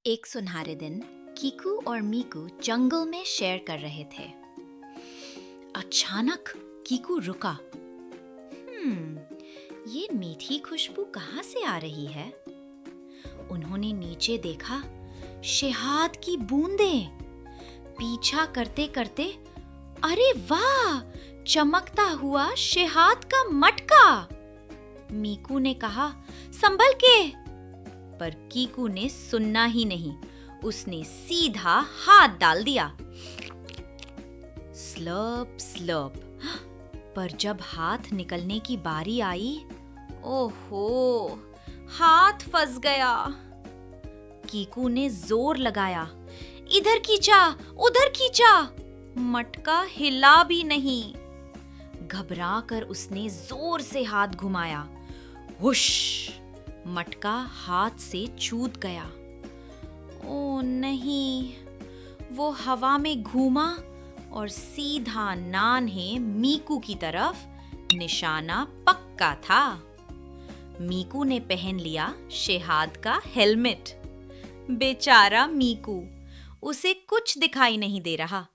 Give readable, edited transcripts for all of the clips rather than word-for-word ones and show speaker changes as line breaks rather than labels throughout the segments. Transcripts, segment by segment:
एक सुनहरे दिन कीकू और मीकू जंगल में शेर कर रहे थे। अचानक कीकू रुका। ये मीठी खुशबू कहाँ से आ रही है? उन्होंने नीचे देखा, शहद की बूंदें। पीछा करते करते, अरे वाह, चमकता हुआ शहद का मटका। मीकू ने कहा, संभल के। पर कीकू ने सुनना ही नहीं, उसने सीधा हाथ डाल दिया। Slurp slurp. पर जब हाथ निकलने की बारी आई, ओहो, हाथ फंस गया। कीकू ने जोर लगाया, इधर खींचा, उधर खींचा, मटका हिला भी नहीं। घबराकर उसने जोर से हाथ घुमाया। हुश! मटका हाथ से छूट गया। ओ नहीं, वो हवा में घूमा और सीधा नान्हे मीकू की तरफ। निशाना पक्का था। मीकू ने पहन लिया शहद का हेलमेट। बेचारा मीकू, उसे कुछ दिखाई नहीं दे रहा।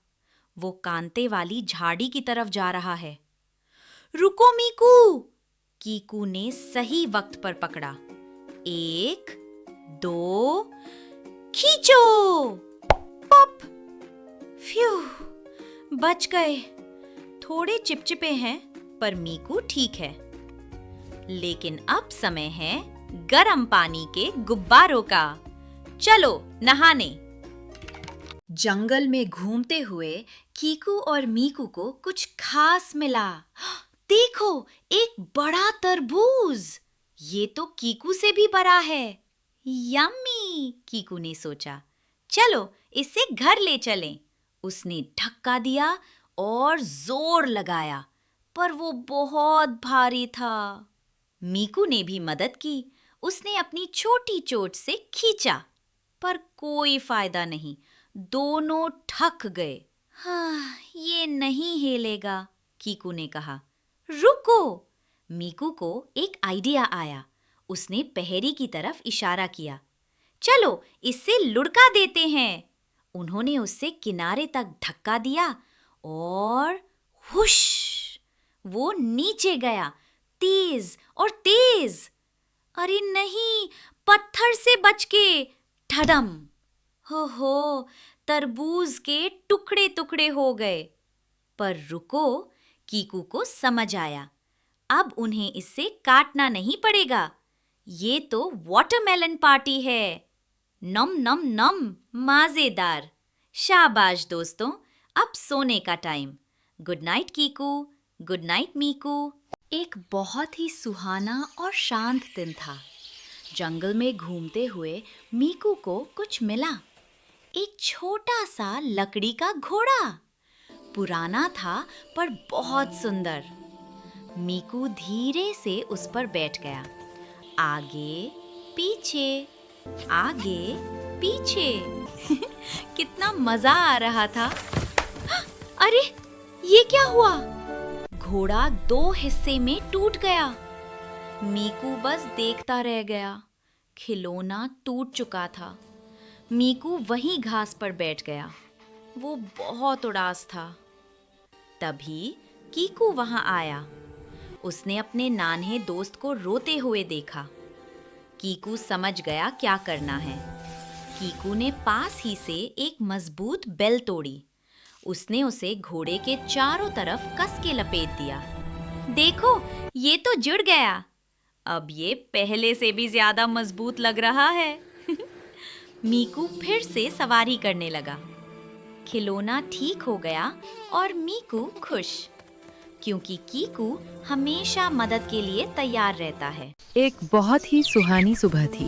वो कांटे वाली झाड़ी की तरफ जा रहा है। रुको मीकू! कीकू ने सही वक्त पर पकड़ा। 1, 2, खींचो! पॉप! फ्यू! बच गए। थोड़े चिपचिपे हैं, पर मीकू ठीक है। लेकिन अब समय है गरम पानी के गुब्बारों का। चलो नहाने। जंगल में घूमते हुए कीकू और मीकू को कुछ खास मिला। देखो, एक बड़ा तरबूज। ये तो कीकू से भी बड़ा है। यम्मी! कीकू ने सोचा, चलो इसे घर ले चलें। उसने धक्का दिया और जोर लगाया, पर वो बहुत भारी था। मीकू ने भी मदद की। उसने अपनी छोटी चोट से खींचा, पर कोई फायदा नहीं। दोनों थक गए। हाँ, ये नहीं हिलेगा, कीकू ने कहा। रुको! मीकू को एक आइडिया आया। उसने पहेरी की तरफ इशारा किया। चलो इससे लुढ़का देते हैं। उन्होंने उससे किनारे तक धक्का दिया और हुश! वो नीचे गया, तेज और तेज। अरे नहीं, पत्थर से बच के। धड़म! हो, तरबूज के टुकड़े टुकड़े हो गए। पर रुको, कीकू को समझ आया। अब उन्हें इससे काटना नहीं पड़ेगा। ये तो वाटरमेलन पार्टी है। नम नम नम, मजेदार। शाबाश दोस्तों, अब सोने का time. Good night Kiku, good night Miku. एक बहुत ही सुहाना और शांत दिन था। जंगल में घूमते हुए मीकू को कुछ मिला। एक छोटा सा लकड़ी का घोड़ा। पुराना था पर बहुत सुंदर। मीकू धीरे से उस पर बैठ गया। आगे, पीछे, आगे, पीछे। कितना मजा आ रहा था। अरे, ये क्या हुआ? घोड़ा 2 हिस्से में टूट गया। मीकू बस देखता रह गया। खिलौना टूट चुका था। मीकू वहीं घास पर बैठ गया। वो बहुत उदास था। तभी कीकू वहां आया। उसने अपने नान्हे दोस्त को रोते हुए देखा। कीकू समझ गया क्या करना है। कीकू ने पास ही से एक मजबूत बेल तोड़ी। उसने उसे घोड़े के चारों तरफ कस के लपेट दिया। देखो, ये तो जुड़ गया। अब ये पहले से भी ज्यादा मजबूत लग रहा है। मीकू फिर से सवारी करने लगा। खिलौना ठीक हो गया और मीकू खुश, क्योंकि कीकू हमेशा मदद के लिए तैयार रहता है।
एक बहुत ही सुहानी सुबह थी।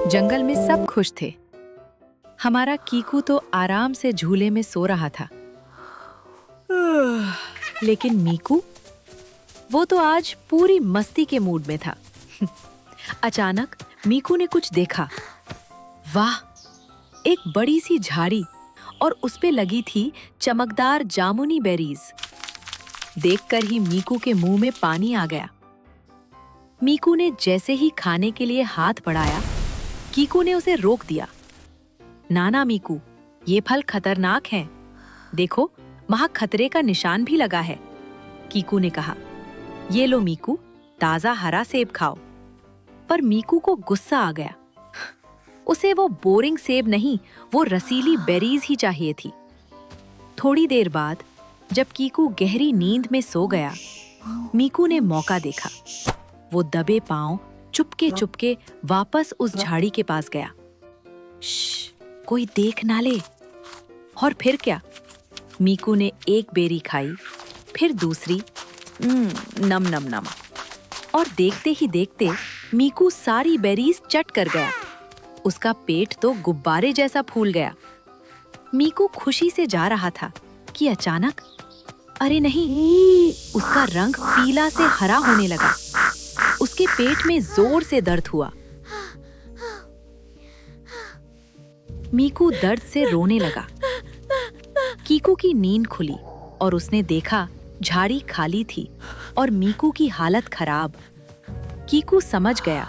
जंगल में सब खुश थे। हमारा कीकू तो आराम से झूले में सो रहा था। लेकिन मीकू, वो तो आज पूरी मस्ती के मूड में था। अचानक मीकू ने कुछ देखा। वाह, एक बड़ी सी झाड़ी और उस पे लगी थी चमकदार जामुनी बेरीज। देखकर ही मीकू के मुंह में पानी आ गया। मीकू ने जैसे ही खाने के लिए हाथ बढ़ाया, कीकू ने उसे रोक दिया। नाना मीकू, ये फल खतरनाक हैं। देखो, वहां खतरे का निशान भी लगा है। कीकू ने कहा, ये लो मीकू, ताजा हरा सेब खाओ। पर मीकू को गुस्सा आ गया। उसे वो बोरिंग सेब नहीं, वो रसीली बेरीज ही चाहिए थी। थोड़ी देर बाद जब कीकू गहरी नींद में सो गया, मीकू ने मौका देखा। वो दबे पांव चुपके चुपके वापस उस झाड़ी के पास गया। श्श, कोई देख ना ले। और फिर क्या, मीकू ने एक बेरी खाई, फिर दूसरी। नम नम नम। और देखते ही देखते मीकू सारी बेरीज चट कर गया। उसका पेट तो गुब्बारे जैसा फूल गया। मीकू खुशी से जा रहा था कि अचानक, अरे नहीं, उसका रंग पीला से हरा होने लगा। उसके पेट में जोर से दर्द हुआ। मीकू दर्द से रोने लगा। कीकू की नींद खुली और उसने देखा झाड़ी खाली थी और मीकू की हालत खराब। कीकू समझ गया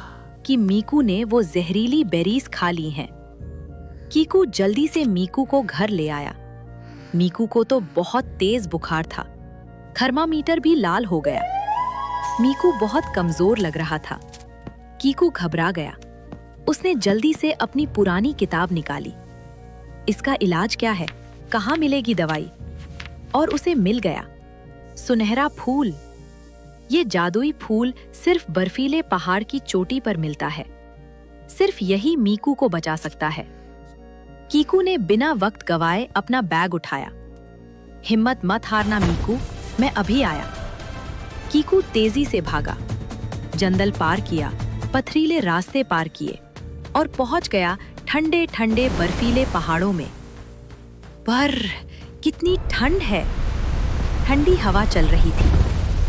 कि मीकू ने वो जहरीली बेरीज खा ली हैं। कीकू जल्दी से मीकू को घर ले आया। मीकू को तो बहुत तेज बुखार था। थर्मामीटर भी लाल हो गया। मीकू बहुत कमजोर लग रहा था। कीकू घबरा गया। उसने जल्दी से अपनी पुरानी किताब निकाली। इसका इलाज क्या है, कहाँ मिलेगी दवाई? और उसे मिल गया सुनहरा फूल। ये जादुई फूल सिर्फ बर्फीले पहाड़ की चोटी पर मिलता है। सिर्फ यही मीकू को बचा सकता है। कीकू ने बिना वक्त गवाए अपना बैग उठाया। हिम्मत मत हारना मीकू, मैं अभी आया। कीकू तेजी से भागा, जंगल पार किया, पथरीले रास्ते पार किए और पहुंच गया ठंडे ठंडे बर्फीले पहाड़ों में। पर कितनी ठंड है! ठंडी हवा चल रही थी।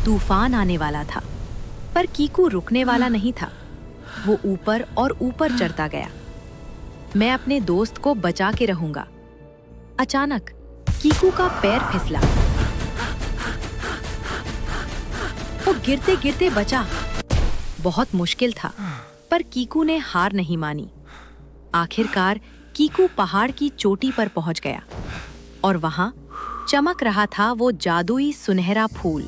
तूफान आने वाला था। पर कीकू रुकने वाला नहीं था। वो ऊपर और ऊपर चढ़ता गया। मैं अपने दोस्त को बचा के रहूंगा। अचानक कीकू का पैर फिसला। वो गिरते गिरते बचा। बहुत मुश्किल था, पर कीकू ने हार नहीं मानी। आखिरकार कीकू पहाड़ की चोटी पर पहुंच गया और वहां चमक रहा था वो जादुई सुनहरा फूल।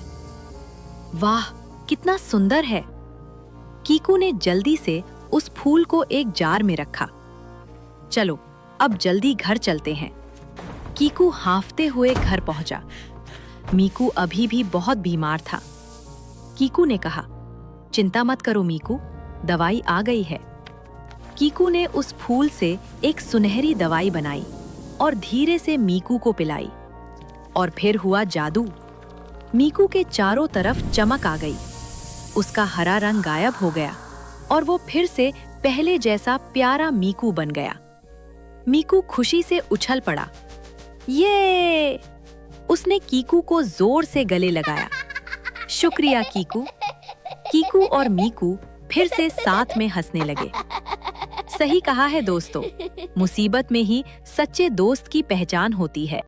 वाह, कितना सुंदर है! कीकू ने जल्दी से उस फूल को एक जार में रखा। चलो, अब जल्दी घर चलते हैं। कीकू हांफते हुए घर पहुंचा। मीकू अभी भी बहुत बीमार था। कीकू ने कहा, चिंता मत करो मीकू, दवाई आ गई है। कीकू ने उस फूल से एक सुनहरी दवाई बनाई और धीरे से मीकू को पिलाई। और फिर हुआ जादू। मीकू के चारों तरफ चमक आ गई। उसका हरा रंग गायब हो गया और वो फिर से पहले जैसा प्यारा मीकू बन गया। मीकू खुशी से उछल पड़ा। ये! उसने कीकू को जोर से गले लगाया। शुक्रिया कीकू। कीकू और मीकू फिर से साथ में हंसने लगे। सही कहा है दोस्तों, मुसीबत में ही सच्चे दोस्त की पहचान होती है।